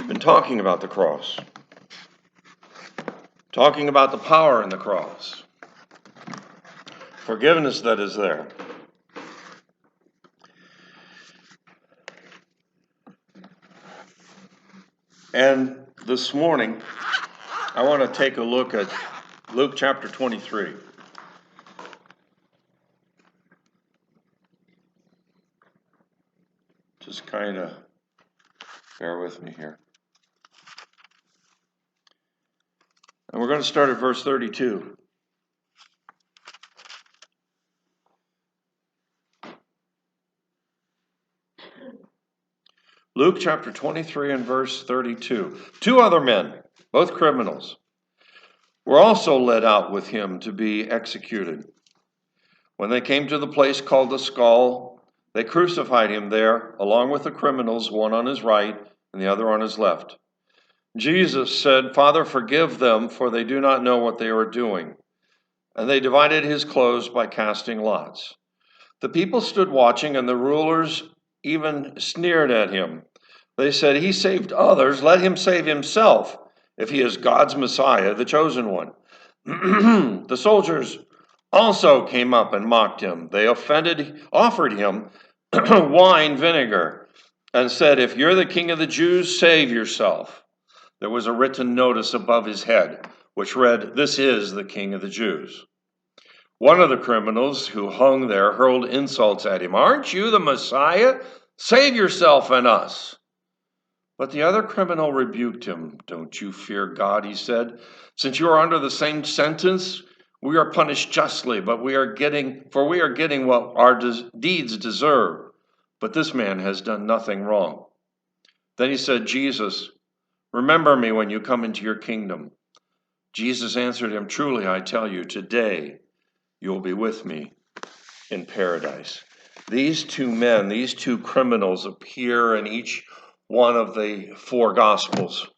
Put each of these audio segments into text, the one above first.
We've been talking about the cross, talking about the power in the cross, forgiveness that is there. And this morning, I want to take a look at Luke chapter 23. Just kind of bear with me here. And we're going to start at verse 32. Luke chapter 23 and verse 32. 2 other men, both criminals, were also led out with him to be executed. When they came to the place called the Skull, they crucified him there, along with the criminals, one on his right and the other on his left. Jesus said, "Father, forgive them, for they do not know what they are doing." And they divided his clothes by casting lots. The people stood watching, and the rulers even sneered at him. They said, "He saved others, let him save himself, if he is God's Messiah, the chosen one." The soldiers also came up and mocked him. They offered him wine vinegar and said, "If you're the king of the Jews, save yourself." There was a written notice above his head, which read, "This is the king of the Jews." One of the criminals who hung there hurled insults at him. "Aren't you the Messiah? Save yourself and us." But the other criminal rebuked him. "Don't you fear God," he said. "Since you are under the same sentence, we are punished justly, but we are getting what our deeds deserve. But this man has done nothing wrong." Then he said, "Jesus, remember me when you come into your kingdom." Jesus answered him, "Truly I tell you, today you will be with me in paradise." These 2 men, these 2 criminals, appear in each one of the 4 Gospels.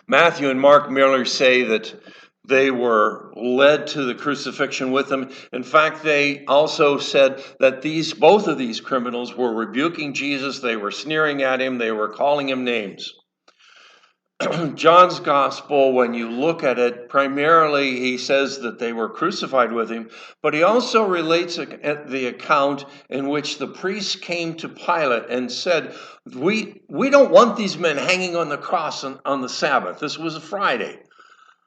Matthew and Mark merely say that they were led to the crucifixion with him. In fact, they also said that both of these criminals were rebuking Jesus. They were sneering at him. They were calling him names. John's gospel, when you look at it, primarily he says that they were crucified with him, but he also relates the account in which the priests came to Pilate and said, we don't want these men hanging on the cross on the Sabbath. This was a Friday,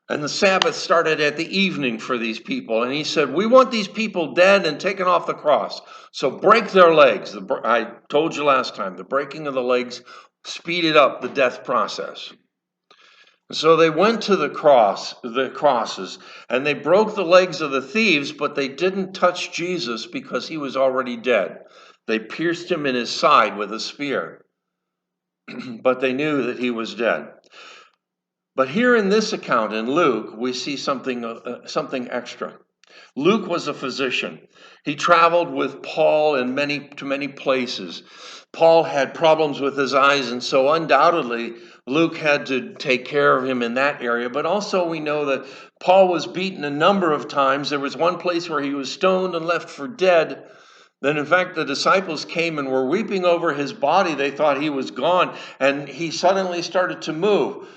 and the Sabbath started at the evening for these people. And he said, "We want these people dead and taken off the cross. So break their legs." I told you last time, the breaking of the legs speeded up the death process. So they went to the crosses, and they broke the legs of the thieves, but they didn't touch Jesus because he was already dead. They pierced him in his side with a spear, but they knew that he was dead. But here in this account in Luke, we see something extra. Luke was a physician. He traveled with Paul to many places. Paul had problems with his eyes, and so undoubtedly Luke had to take care of him in that area. But also we know that Paul was beaten a number of times. There was one place where he was stoned and left for dead. Then, in fact, the disciples came and were weeping over his body. They thought he was gone, and he suddenly started to move.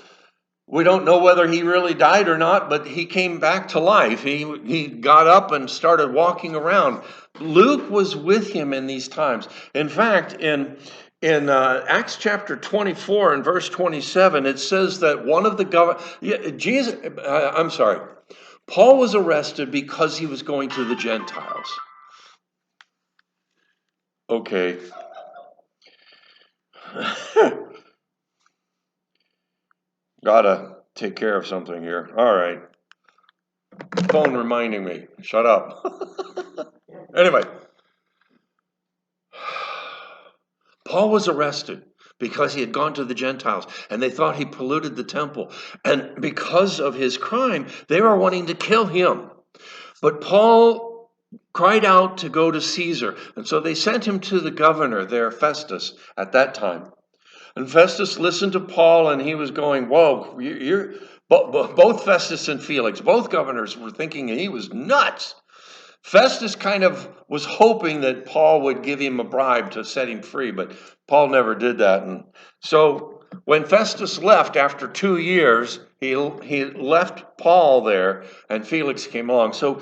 We don't know whether he really died or not, but he came back to life. He got up and started walking around. Luke was with him in these times. In fact, in Acts chapter 24 and verse 27, it says that one of the Paul was arrested because he was going to the Gentiles. Okay. Gotta take care of something here. All right. Phone reminding me. Shut up. Anyway. Paul was arrested because he had gone to the Gentiles, and they thought he polluted the temple. And because of his crime, they were wanting to kill him. But Paul cried out to go to Caesar, and so they sent him to the governor there, Festus, at that time. And Festus listened to Paul, and he was going, "Whoa, both Festus and Felix, both governors were thinking he was nuts." Festus kind of was hoping that Paul would give him a bribe to set him free, but Paul never did that. And so when Festus left after 2 years, he left Paul there, and Felix came along. So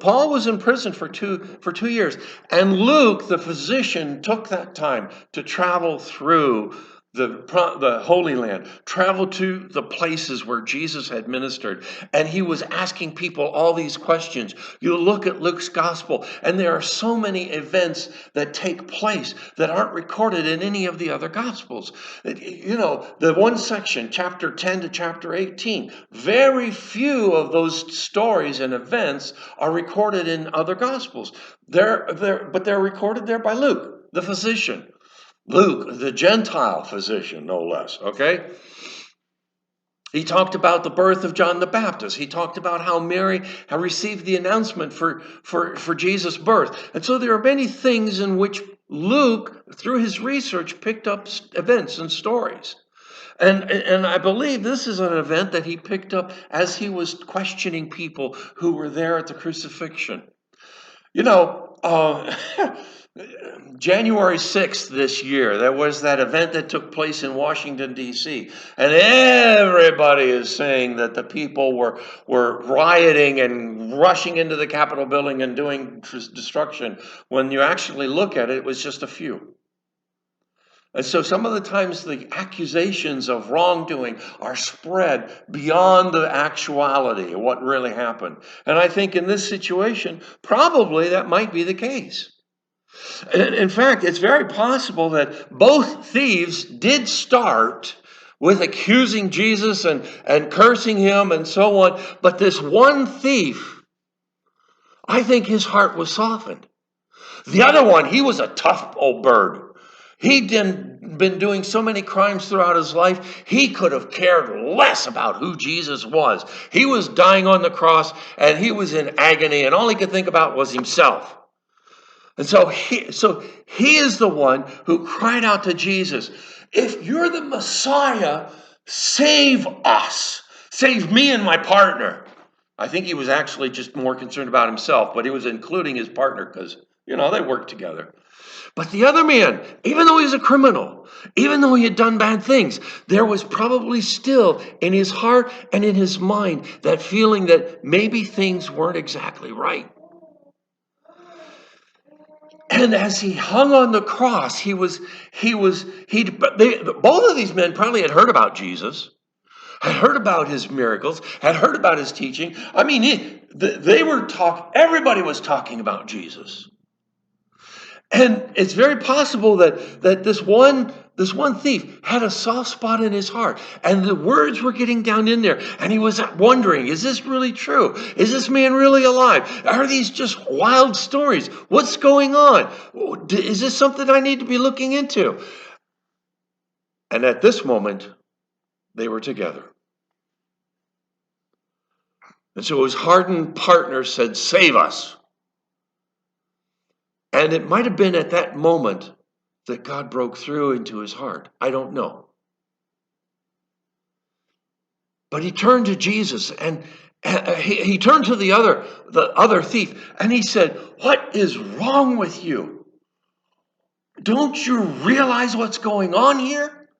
Paul was in prison for 2 years, and Luke, the physician, took that time to travel through the Holy Land, travel to the places where Jesus had ministered, and he was asking people all these questions. You look at Luke's gospel, and there are so many events that take place that aren't recorded in any of the other gospels. You know, the one section, chapter 10 to chapter 18, very few of those stories and events are recorded in other gospels. But they're recorded there by Luke, the physician. Luke, the Gentile physician, no less, okay? He talked about the birth of John the Baptist. He talked about how Mary had received the announcement for Jesus' birth. And so there are many things in which Luke, through his research, picked up events and stories. And I believe this is an event that he picked up as he was questioning people who were there at the crucifixion. You know, January 6th this year, there was that event that took place in Washington, D.C. And everybody is saying that the people were rioting and rushing into the Capitol building and doing destruction. When you actually look at it, it was just a few. And so some of the times the accusations of wrongdoing are spread beyond the actuality of what really happened. And I think in this situation, probably that might be the case. In fact, it's very possible that both thieves did start with accusing Jesus and cursing him and so on. But this one thief, I think his heart was softened. The other one, he was a tough old bird. He'd been doing so many crimes throughout his life, he could have cared less about who Jesus was. He was dying on the cross, and he was in agony, and all he could think about was himself. And so he is the one who cried out to Jesus, "If you're the Messiah, save us. Save me and my partner." I think he was actually just more concerned about himself, but he was including his partner because, you know, they worked together. But the other man, even though he's a criminal, even though he had done bad things, there was probably still in his heart and in his mind that feeling that maybe things weren't exactly right. And as he hung on the cross, both of these men probably had heard about Jesus, had heard about his miracles, had heard about his teaching. I mean, everybody was talking about Jesus. And it's very possible that this one thief had a soft spot in his heart, and the words were getting down in there, and he was wondering, is this really true? Is this man really alive? Are these just wild stories? What's going on? Is this something I need to be looking into? And at this moment, they were together. And so his hardened partner said, "Save us." And it might have been at that moment that God broke through into his heart. I don't know. But he turned to Jesus, and he turned to the other thief, and he said, "What is wrong with you? Don't you realize what's going on here?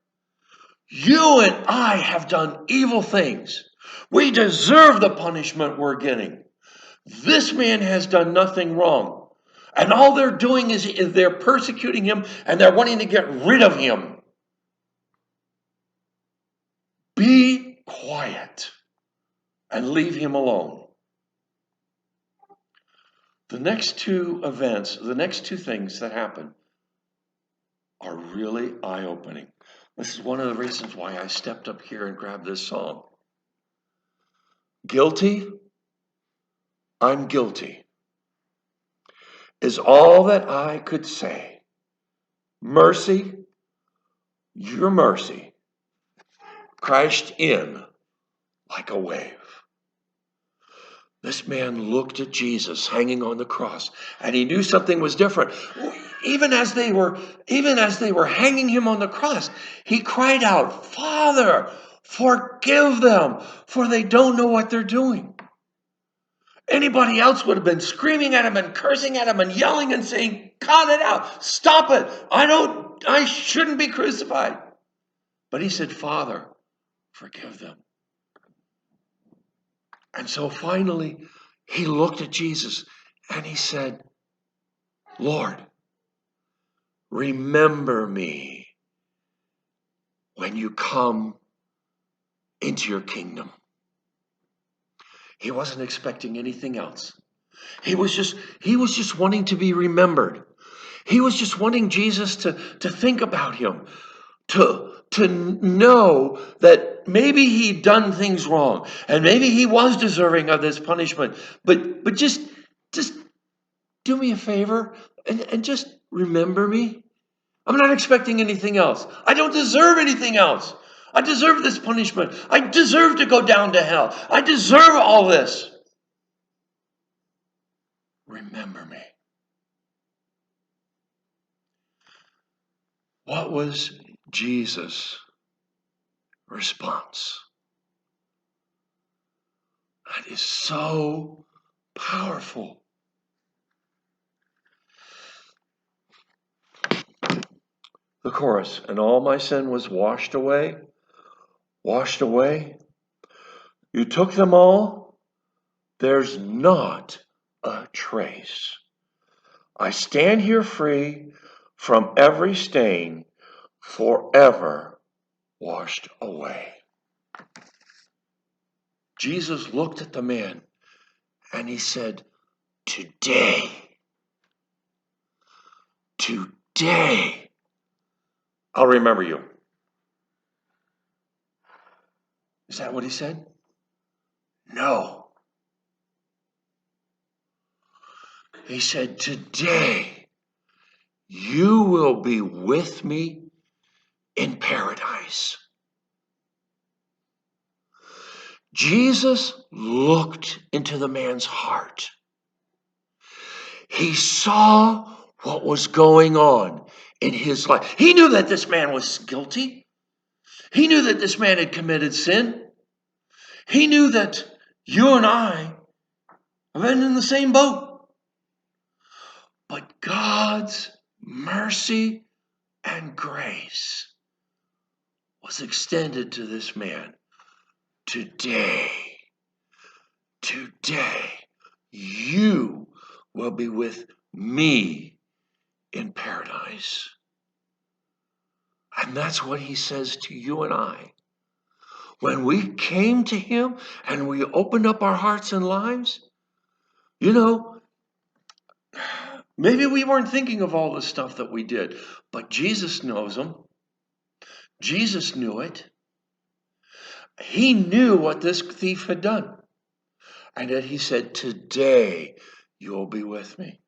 You and I have done evil things. We deserve the punishment we're getting. This man has done nothing wrong. And all they're doing is they're persecuting him, and they're wanting to get rid of him. Be quiet and leave him alone." The next two events, the next two things that happen are really eye-opening. This is one of the reasons why I stepped up here and grabbed this song. Guilty, I'm guilty, is all that I could say. Mercy, your mercy, crashed in like a wave. This man looked at Jesus hanging on the cross, and he knew something was different. Even as they were hanging him on the cross, he cried out, "Father, forgive them, for they don't know what they're doing." Anybody else would have been screaming at him and cursing at him and yelling and saying, "Cut it out, stop it, I shouldn't be crucified." But he said, Father, forgive them. And so finally, he looked at Jesus and he said, Lord, remember me when you come into your kingdom. He wasn't expecting anything else. He was just wanting to be remembered. He was just wanting Jesus to think about him, to know that maybe he'd done things wrong and maybe he was deserving of this punishment. But just do me a favor and just remember me. I'm not expecting anything else. I don't deserve anything else. I deserve this punishment. I deserve to go down to hell. I deserve all this. Remember me. What was Jesus' response? That is so powerful. The chorus, and all my sin was washed away. Washed away. You took them all. There's not a trace. I stand here free from every stain, forever washed away. Jesus looked at the man and he said, today, I'll remember you. Is that what he said? No. He said, today you will be with me in paradise. Jesus looked into the man's heart. He saw what was going on in his life. He knew that this man was guilty. He knew that this man had committed sin. He knew that you and I have been in the same boat. But God's mercy and grace was extended to this man. Today, you will be with me in paradise. And that's what he says to you and I. When we came to him and we opened up our hearts and lives, maybe we weren't thinking of all the stuff that we did, but Jesus knows them. Jesus knew it. He knew what this thief had done. And yet he said, today you'll be with me.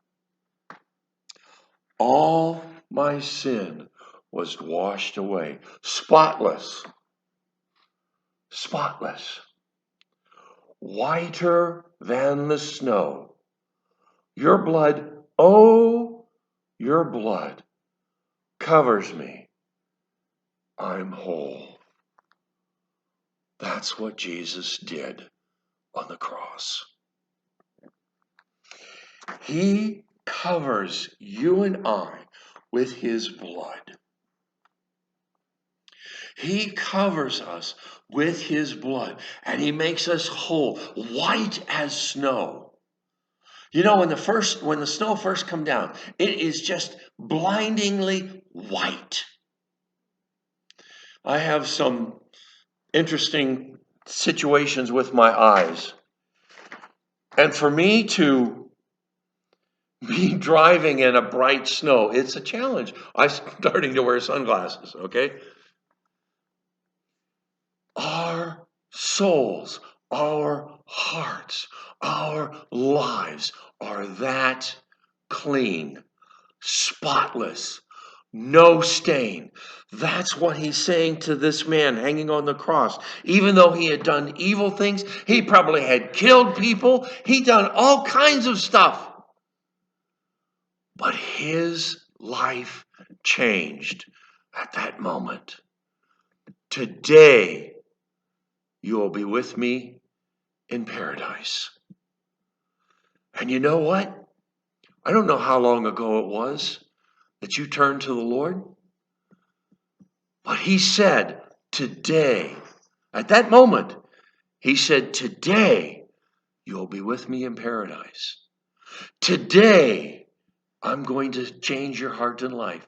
All my sin was washed away. Spotless. Whiter than the snow. Your blood, oh, your blood covers me. I'm whole. That's what Jesus did on the cross. He covers you and I with his blood. He covers us with his blood, and he makes us whole, white as snow. When the snow first comes down, it is just blindingly white. I have some interesting situations with my eyes. And for me to be driving in a bright snow, it's a challenge. I'm starting to wear sunglasses, okay? Our souls, our hearts, our lives are that clean, spotless, no stain. That's what he's saying to this man hanging on the cross. Even though he had done evil things, he probably had killed people, he'd done all kinds of stuff. But his life changed at that moment. Today, you will be with me in paradise. And you know what? I don't know how long ago it was that you turned to the Lord. But he said, today, at that moment, he said, today you'll be with me in paradise. Today, I'm going to change your heart and life.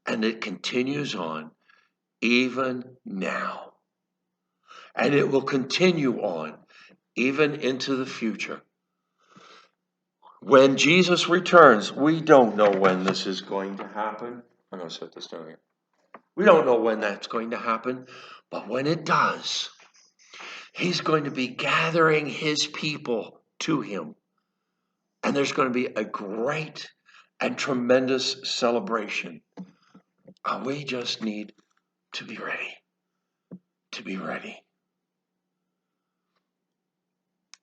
And it continues on even now. And it will continue on even into the future. When Jesus returns, we don't know when this is going to happen. I'm going to set this down here. We don't know when that's going to happen, but when it does, he's going to be gathering his people to him. And there's going to be a great and tremendous celebration. And we just need to be ready. To be ready.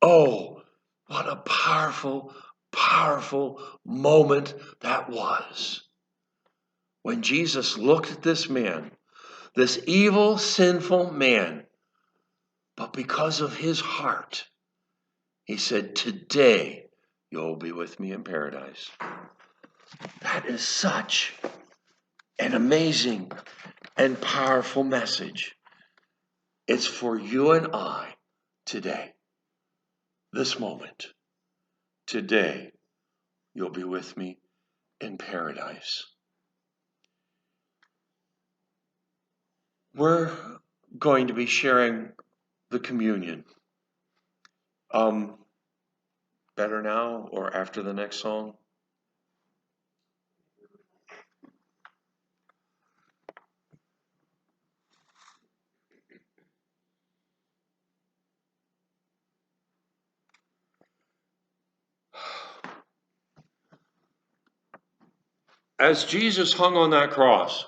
Oh, what a powerful, powerful moment that was. When Jesus looked at this man, this evil, sinful man, but because of his heart, he said, today you'll be with me in paradise. That is such an amazing and powerful message. It's for you and I today, this moment. Today, you'll be with me in paradise. We're going to be sharing the communion. Better now or after the next song? As Jesus hung on that cross,